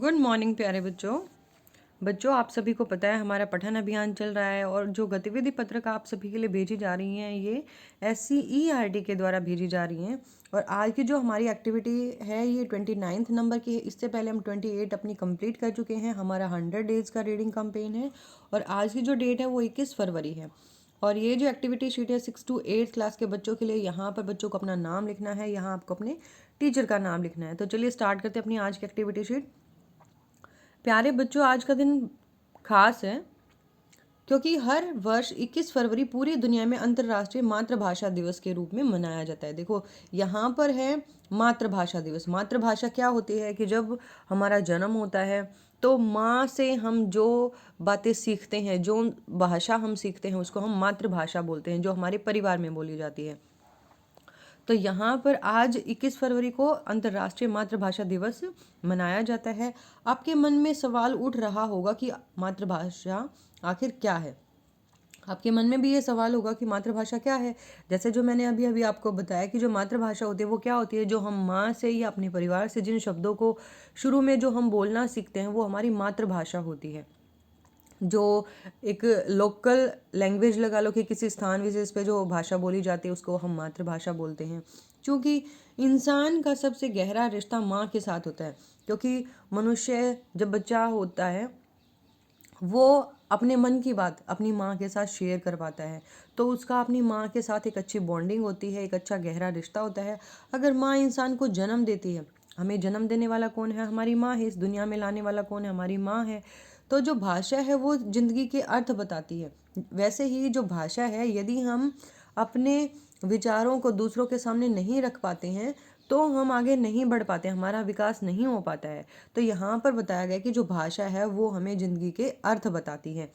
Good morning प्यारे बच्चों आप सभी को पता है हमारा पठन अभियान चल रहा है और जो गतिविधि पत्रक आप सभी के लिए भेजी जा रही हैं ये SCERT के द्वारा भेजी जा रही हैं। और आज की जो हमारी एक्टिविटी है ये 29 नंबर की है। इससे पहले हम 28 अपनी कंप्लीट कर चुके हैं। हमारा 100 डेज़ का रीडिंग कैंपेन है और आज की जो डेट है वो 21 फरवरी है। और ये जो एक्टिविटी शीट है 6 to 8 क्लास के बच्चों के लिए, यहाँ पर बच्चों को अपना नाम लिखना है, यहाँ आपको अपने टीचर का नाम लिखना है। तो चलिए स्टार्ट करते हैं अपनी आज की एक्टिविटी शीट। प्यारे बच्चों आज का दिन खास है क्योंकि हर वर्ष 21 फरवरी पूरी दुनिया में अंतर्राष्ट्रीय मातृभाषा दिवस के रूप में मनाया जाता है। देखो यहाँ पर है मातृभाषा दिवस। मातृभाषा क्या होती है कि जब हमारा जन्म होता है तो माँ से हम जो बातें सीखते हैं, जो भाषा हम सीखते हैं उसको हम मातृभाषा बोलते हैं, जो हमारे परिवार में बोली जाती है। तो यहाँ पर आज 21 फरवरी को अंतर्राष्ट्रीय मातृभाषा दिवस मनाया जाता है। आपके मन में सवाल उठ रहा होगा कि मातृभाषा आखिर क्या है। आपके मन में भी ये सवाल होगा कि मातृभाषा क्या है। जैसे जो मैंने अभी अभी आपको बताया कि जो मातृभाषा होती है वो क्या होती है, जो हम माँ से या अपने परिवार से जिन शब्दों को शुरू में जो हम बोलना सीखते हैं वो हमारी मातृभाषा होती है। जो एक लोकल लैंग्वेज लगा लो कि किसी स्थान विशेष पे जो भाषा बोली जाती है उसको हम मातृभाषा बोलते हैं। क्योंकि इंसान का सबसे गहरा रिश्ता माँ के साथ होता है, क्योंकि मनुष्य जब बच्चा होता है वो अपने मन की बात अपनी माँ के साथ शेयर कर पाता है, तो उसका अपनी माँ के साथ एक अच्छी बॉन्डिंग होती है, एक अच्छा गहरा रिश्ता होता है। अगर माँ इंसान को जन्म देती है, हमें जन्म देने वाला कौन है? हमारी माँ है। इस दुनिया में लाने वाला कौन है? हमारी माँ है। तो जो भाषा है वो जिंदगी के अर्थ बताती है। वैसे ही जो भाषा है, यदि हम अपने विचारों को दूसरों के सामने नहीं रख पाते हैं तो हम आगे नहीं बढ़ पाते, हमारा विकास नहीं हो पाता है। तो यहाँ पर बताया गया कि जो भाषा है वो हमें जिंदगी के अर्थ बताती है,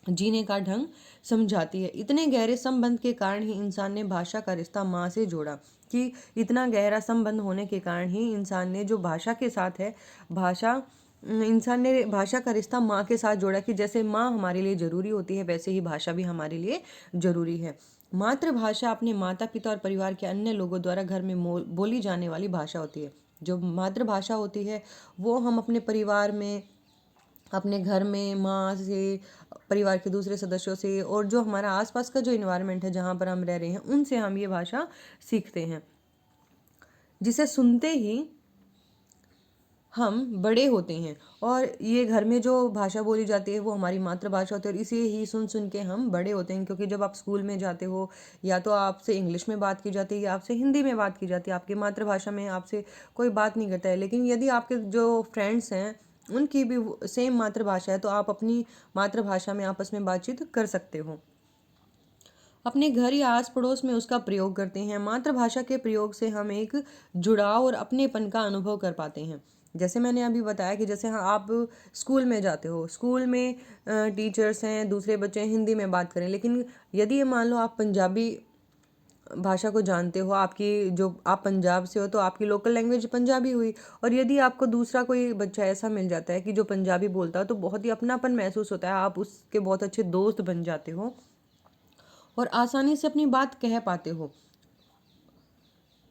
जीने का ढंग समझाती है। इतने गहरे संबंध के कारण ही इंसान ने भाषा का रिश्ता माँ से जोड़ा, कि इतना गहरा संबंध होने के कारण ही इंसान ने जो भाषा के साथ है, इंसान ने भाषा का रिश्ता माँ के साथ जोड़ा, कि जैसे माँ हमारे लिए ज़रूरी होती है वैसे ही भाषा भी हमारे लिए ज़रूरी है। मातृभाषा अपने माता पिता और परिवार के अन्य लोगों द्वारा घर में बोली जाने वाली भाषा होती है। जो मातृभाषा होती है वो हम अपने परिवार में, अपने घर में माँ से, परिवार के दूसरे सदस्यों से और जो हमारा आसपास का जो इन्वायरमेंट है जहाँ पर हम रह रहे हैं उनसे हम ये भाषा सीखते हैं, जिसे सुनते ही हम बड़े होते हैं। और ये घर में जो भाषा बोली जाती है वो हमारी मातृभाषा होती है और इसे ही सुन सुन के हम बड़े होते हैं। क्योंकि जब आप स्कूल में जाते हो या तो आपसे इंग्लिश में बात की जाती है या आपसे हिंदी में बात की जाती है, आपकी मातृभाषा में आपसे कोई बात नहीं करता है। लेकिन यदि आपके जो फ्रेंड्स हैं उनकी भी सेम मातृभाषा है तो आप अपनी मातृभाषा में आपस में बातचीत कर सकते हो, अपने घर या आस पड़ोस में उसका प्रयोग करते हैं। मातृभाषा के प्रयोग से हम एक जुड़ाव और अपनेपन का अनुभव कर पाते हैं। जैसे मैंने अभी बताया कि जैसे हाँ आप स्कूल में जाते हो, स्कूल में टीचर्स हैं, दूसरे बच्चे हिंदी में बात करें, लेकिन यदि ये मान लो आप पंजाबी भाषा को जानते हो, आपकी जो आप पंजाब से हो तो आपकी लोकल लैंग्वेज पंजाबी हुई। और यदि आपको दूसरा कोई बच्चा ऐसा मिल जाता है कि जो पंजाबी बोलता है तो बहुत ही अपनापन महसूस होता है, आप उसके बहुत अच्छे दोस्त बन जाते हो और आसानी से अपनी बात कह पाते हो।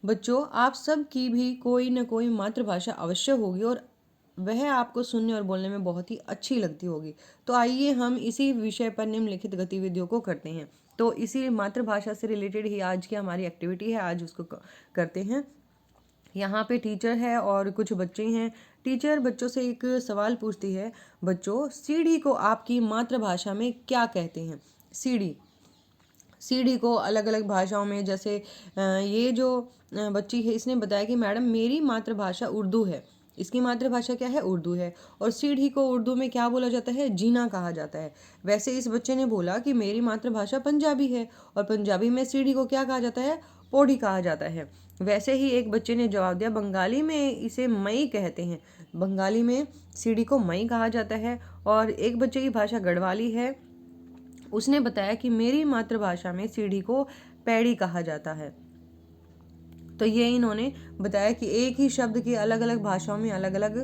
बच्चों आप सब की भी कोई न कोई मातृभाषा अवश्य होगी और वह आपको सुनने और बोलने में बहुत ही अच्छी लगती होगी। तो आइए हम इसी विषय पर निम्नलिखित गतिविधियों को करते हैं। तो इसी मातृभाषा से रिलेटेड ही आज की हमारी एक्टिविटी है, आज उसको करते हैं। यहाँ पे टीचर है और कुछ बच्चे हैं। टीचर बच्चों से एक सवाल पूछती है, बच्चों सीढ़ी को आपकी मातृभाषा में क्या कहते हैं? सीढ़ी को अलग अलग भाषाओं में, जैसे ये जो बच्ची है इसने बताया कि मैडम मेरी मातृभाषा उर्दू है। इसकी मातृभाषा क्या है? उर्दू है। और सीढ़ी को उर्दू में क्या बोला जाता है? जीना कहा जाता है। वैसे इस बच्चे ने बोला कि मेरी मातृभाषा पंजाबी है और पंजाबी में सीढ़ी को क्या कहा जाता है? पौड़ी कहा जाता है। वैसे ही एक बच्चे ने जवाब दिया, बंगाली में इसे मई कहते हैं। बंगाली में सीढ़ी को मई कहा जाता है। और एक बच्चे की भाषा गढ़वाली है, उसने बताया कि मेरी मातृभाषा में सीढ़ी को पैड़ी कहा जाता है। तो ये इन्होंने बताया कि एक ही शब्द के अलग अलग भाषाओं में अलग अलग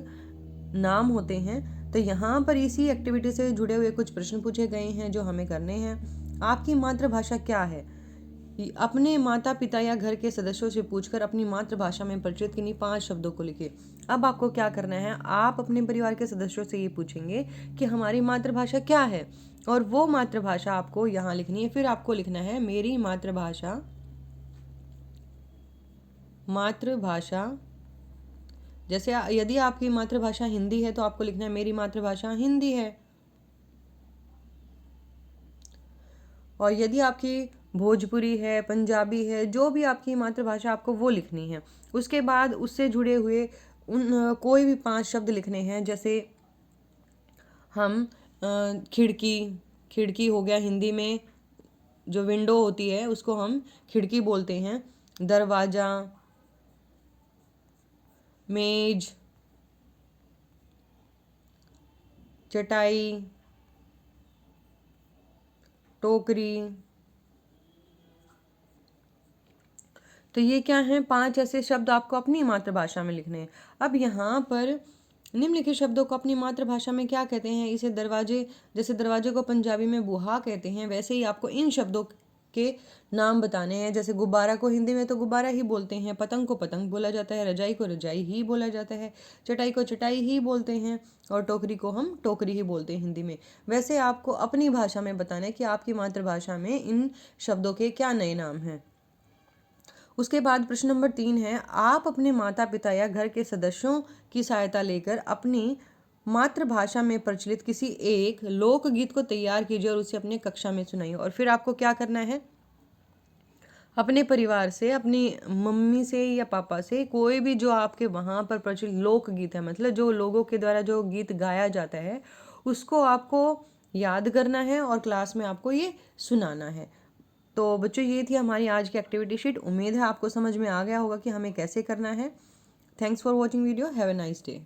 नाम होते हैं। तो यहाँ पर इसी एक्टिविटी से जुड़े हुए कुछ प्रश्न पूछे गए हैं जो हमें करने हैं। आपकी मातृभाषा क्या है? अपने माता पिता या घर के सदस्यों से पूछकर अपनी मातृभाषा में प्रचलित किन्हीं 5 शब्दों को लिखें। अब आपको क्या करना है, आप अपने परिवार के सदस्यों से ये पूछेंगे कि हमारी मातृभाषा क्या है, और वो मातृभाषा आपको यहाँ लिखनी है। फिर आपको लिखना है मेरी मातृभाषा, जैसे यदि आपकी मातृभाषा हिंदी है तो आपको लिखना है मेरी मातृभाषा हिंदी है। और यदि आपकी भोजपुरी है, पंजाबी है, जो भी आपकी मातृभाषा, आपको वो लिखनी है। उसके बाद उससे जुड़े हुए कोई भी 5 शब्द लिखने हैं। जैसे हम खिड़की हो गया, हिंदी में जो विंडो होती है उसको हम खिड़की बोलते हैं। दरवाज़ा, मेज, चटाई, टोकरी। तो ये क्या हैं, 5 ऐसे शब्द आपको अपनी मातृभाषा में लिखने हैं। अब यहाँ पर निम्नलिखित शब्दों को अपनी मातृभाषा में क्या कहते हैं? इसे दरवाजे, जैसे दरवाजे को पंजाबी में बुहा कहते हैं, वैसे ही आपको इन शब्दों के नाम बताने हैं। जैसे गुब्बारा को हिंदी में तो गुब्बारा ही बोलते हैं, पतंग को पतंग बोला जाता है, रजाई को रजाई ही बोला जाता है, चटाई को चटाई ही बोलते हैं, और टोकरी को हम टोकरी ही बोलते हैं हिंदी में। वैसे आपको अपनी भाषा में बताना है कि आपकी मातृभाषा में इन शब्दों के क्या नए नाम हैं। उसके बाद प्रश्न नंबर 3 है, आप अपने माता पिता या घर के सदस्यों की सहायता लेकर अपनी मातृभाषा में प्रचलित किसी एक लोकगीत को तैयार कीजिए और उसे अपने कक्षा में सुनाइए। और फिर आपको क्या करना है, अपने परिवार से, अपनी मम्मी से या पापा से कोई भी जो आपके वहाँ पर प्रचलित लोकगीत है, मतलब जो लोगों के द्वारा जो गीत गाया जाता है, उसको आपको याद करना है और क्लास में आपको ये सुनाना है। तो बच्चों, ये थी हमारी आज की एक्टिविटी शीट। उम्मीद है आपको समझ में आ गया होगा कि हमें कैसे करना है। Thanks for watching video. Have a nice day.